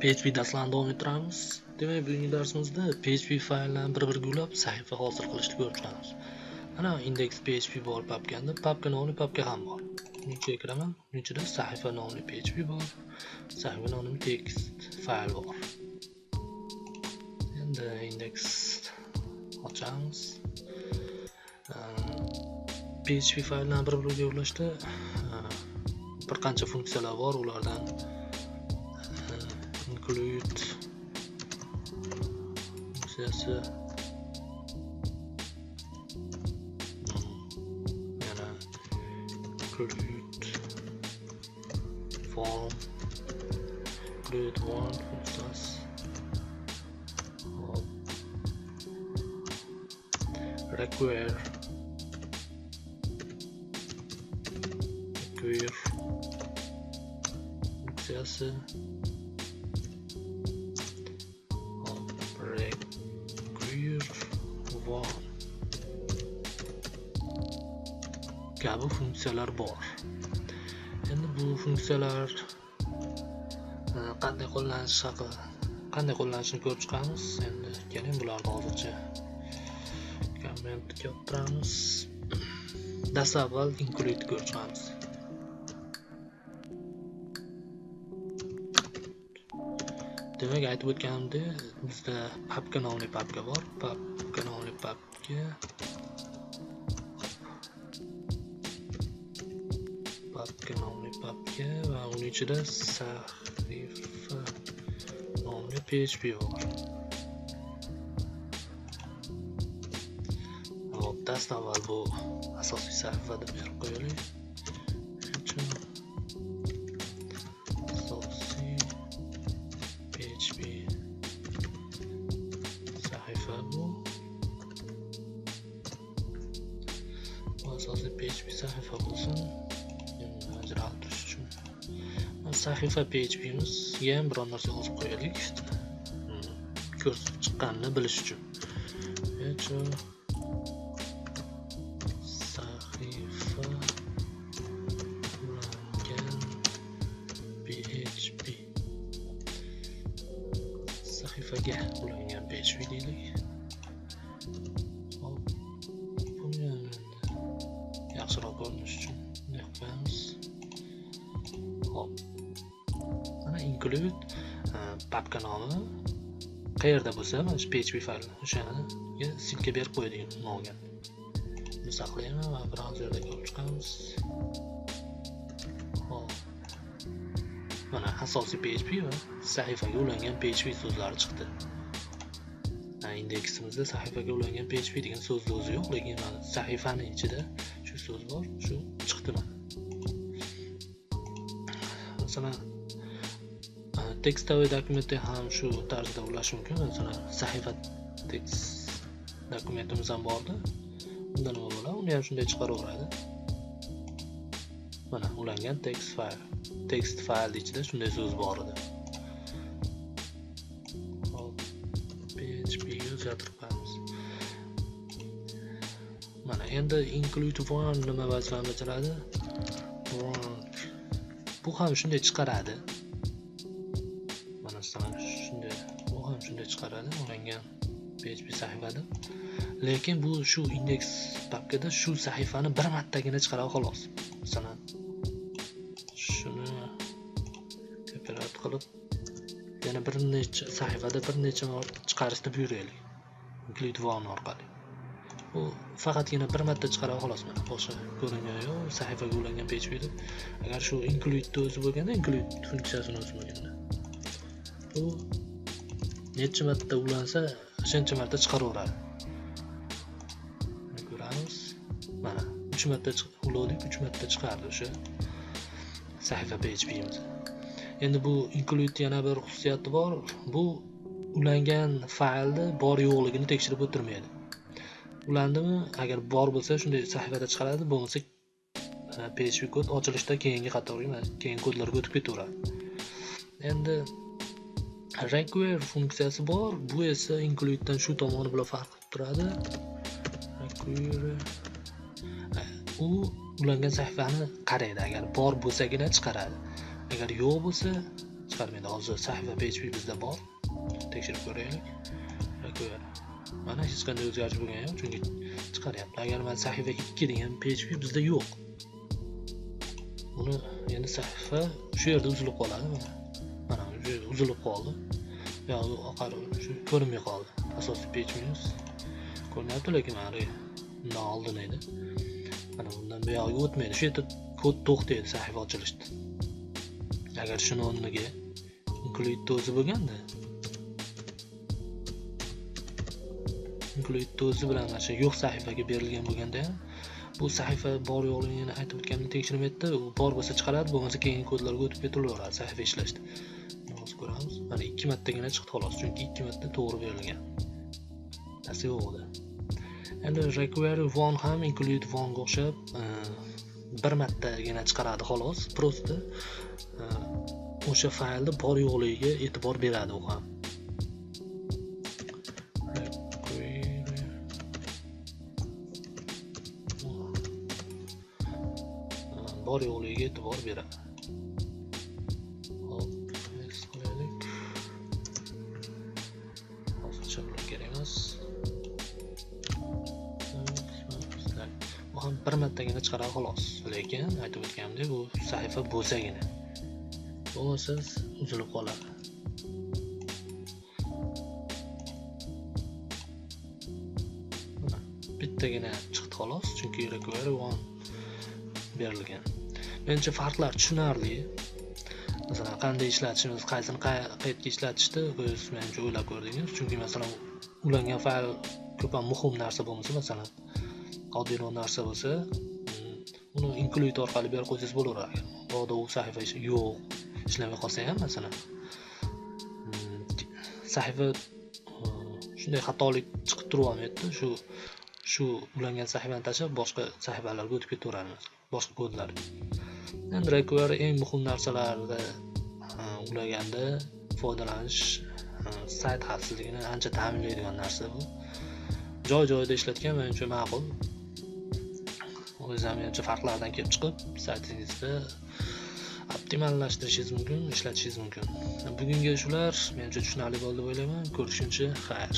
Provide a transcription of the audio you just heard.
PHP darslarni davom ettiramiz. Demak, bugungi darsimizda PHP fayllarni bir-biriga ulab sahifa hosil qilishni ko'rishamiz. Mana index PHP bor papkanda, papka nomli papka ham bor. Bunga kiraman. Buning ichida sahifa nomli PHP bor, sahifa nomli text fayl bor. Endi index ochamiz. PHP fayllarni bir-biriga ulashda bir qancha funksiyalar bor. Ulardan include funksiyasi, yana include form, include one funksiyasi, require funksiyasi, kabi funksiyalar bor. Endi bu funksiyalar qanday qo'llanishini ko'rib chiqamiz. Endi keling bularni hozircha kommentga keltiramiz. Dastlab avval include ko'rib chiqamiz. Demak, aytib o'tganimdek, bizda papka nomli papka bor. Papka nomli papka va uning ichida sahifa nomli PHP bor. Hop, dastlab avval bu asosiy sahifa deb berib qo'yaylik. Asosiy PHP sahifa bu. Asosiy PHP sahifa bo'lsin. Sahifa PHP'mizga ham biror narsa yozib qo'yaylik. Ko'rsatib chiqqanini bilish uchun. Sahifa ulangan PHP. Sahifaga ulangan PHP deylik. Hop. Buni yaxshiroq ko'rinish uchun bunday qilamiz. Hop. Include papka nomi qayerda bo'lsa, mana shu PHP fayl o'shanga silka berib qo'ydik nomga. Buni saqlayman va brauzerda ko'rib chiqamiz. Hop. Mana asosiy PHP va sahifaga ulangan PHP so'zlari chiqdi. Indeksimizda sahifaga ulangan PHP degan so'zni o'zi yo'q, lekin mana sahifaning ichida shu so'z bor, shu chiqdi mana. Masalan, tekstoviy dokumentda ham shu tarzda ulash mumkin. Masalan, sahifa tekst dokumentimiz ham bordi. Unda nima bo'ladi? Uni ham shunday chiqaraveradi. Mana ulangan text fayl ichida shunday so'z bor edi. Hop, PHP ga o'zgartirib qo'yamiz. Mana endi include one nima vazifani bajaradi? Bu ham shunday chiqaradi. Shunday chiqaradi ulangan PHP sahifada. Lekin bu shu index papkada shu sahifani bir martagina chiqaradi xolos. Masalan, shuni kopirat qilib yana bir necha sahifada bir necha marta chiqarishni buyuraylik. Include one orqali. Bu faqatgina bir marta chiqaradi xolos. Mana boshqa ko'ringani yo'q. Sahifaga ulangan PHP deb. Agar shu include o'zi bo'lganda, include funksiyasini o'zi bo'lganda, bu necha marta ulansa, shuncha marta chiqaraveradi. Ko'ramiz. Mana 3 marta uladik, 3 marta chiqardi o'sha sahifa PHP'miz. Endi bu include yana bir xususiyati bor. Bu ulangan faylni bor yo'qligini tekshirib o'tirmaydi. Ulandimi? Agar bor bo'lsa, shunday sahifada chiqaradi, bo'lmasa PHP kod ochilishda keyingi qatorga, keyingi kodlarga o'tib ketaveradi. Endi require funksiyasi bor. Bu esa include dan shu tomoni bilan farq qilib turadi. Require u ulangan sahifani qaraydi. Agar bor bo'lsagina chiqaradi. Agar yo'q bo'lsa, chiqarmaydi. Hozir sahifa PHP bizda bor. Tekshirib ko'raylik. Mana hech qanday o'zgarish bo'lgani yo'q, chunki chiqaryapti. Agar mana sahifa 2 degan PHP bizda yo'q. Buni endi sahifa shu yerda uzilib qoladi. Mana shu uzilib qoldi. Yo'q, oqar shu ko'rinmay qoldi. Asosiy PHP'miz ko'rinyapti, lekin mana bundan oldin edi. Mana bundan buyog'iga o'tmaydi. Shu yerda kod to'xtaydi sahifa ochilishda. Agar shuni o'rniga include o'zi bo'lganda, include o'zi bilan mana shu yo'q sahifaga berilgan bo'lganda ham bu sahifa bor yo'qligini aytib o'tganimni tekshirmaydi. U bor bo'lsa chiqaradi, bo'lmasa keyingi kodlarga o'tib ketaveradi sahifa ishlashda. Hozir ko'ramiz. Mana 2 martagina chiqdi xolos, chunki 2 marta to'g'ri berilgan. Narsa yo'q edi. Endi require one ham include one ga o'xshab bir martagina chiqaradi xolos. Prosta o'sha faylda bor yo'qligiga e'tibor beradi u ham. Bor yo'qligiga e'tibor beradi. Hop, next qilaylik. Hozircha bular kerak emas. Bu ham bir martagina chiqaradi xolos. Lekin aytib o'tganimdek, bu sahifa bo'lsagina. Bo'lmasa uzilib qoladi. Mana bittagina chiqdi xolos, chunki require one berilgan. Menimcha farqlar tushunarli. Masalan, qanday ishlatishimiz, qaysini qayerga ishlatishni o'zingiz menimcha o'ylab ko'rdingiz. Chunki masalan, ulangan fayl ko'p ham muhim narsa bo'lmasa, masalan, oddiy narsa bo'lsa, uni include orqali berib qo'ysangiz bo'laveradi. Bodo u sahifa yo'q, ishlamay qolsa ham masalan, sahifa shunday xatolik chiqib turolmaydi. Shu ulangan sahifani tashlab boshqa sahifalarga o'tib ketaveramiz. Boshqa kodlar. Endi require eng muhim narsalarda ulaganda foydalanish sayt xavfsizligini ancha ta'minlaydigan narsa bu. Joy-joyida ishlatgan menimcha ma'qul. O'zingiz ham menimcha farqlardan kelib chiqib, saytingizda optimallashtirishingiz mumkin, ishlatishingiz mumkin. Bugungi shular menimcha tushunarli bo'ldi deb o'ylayman. Ko'rishguncha xayr.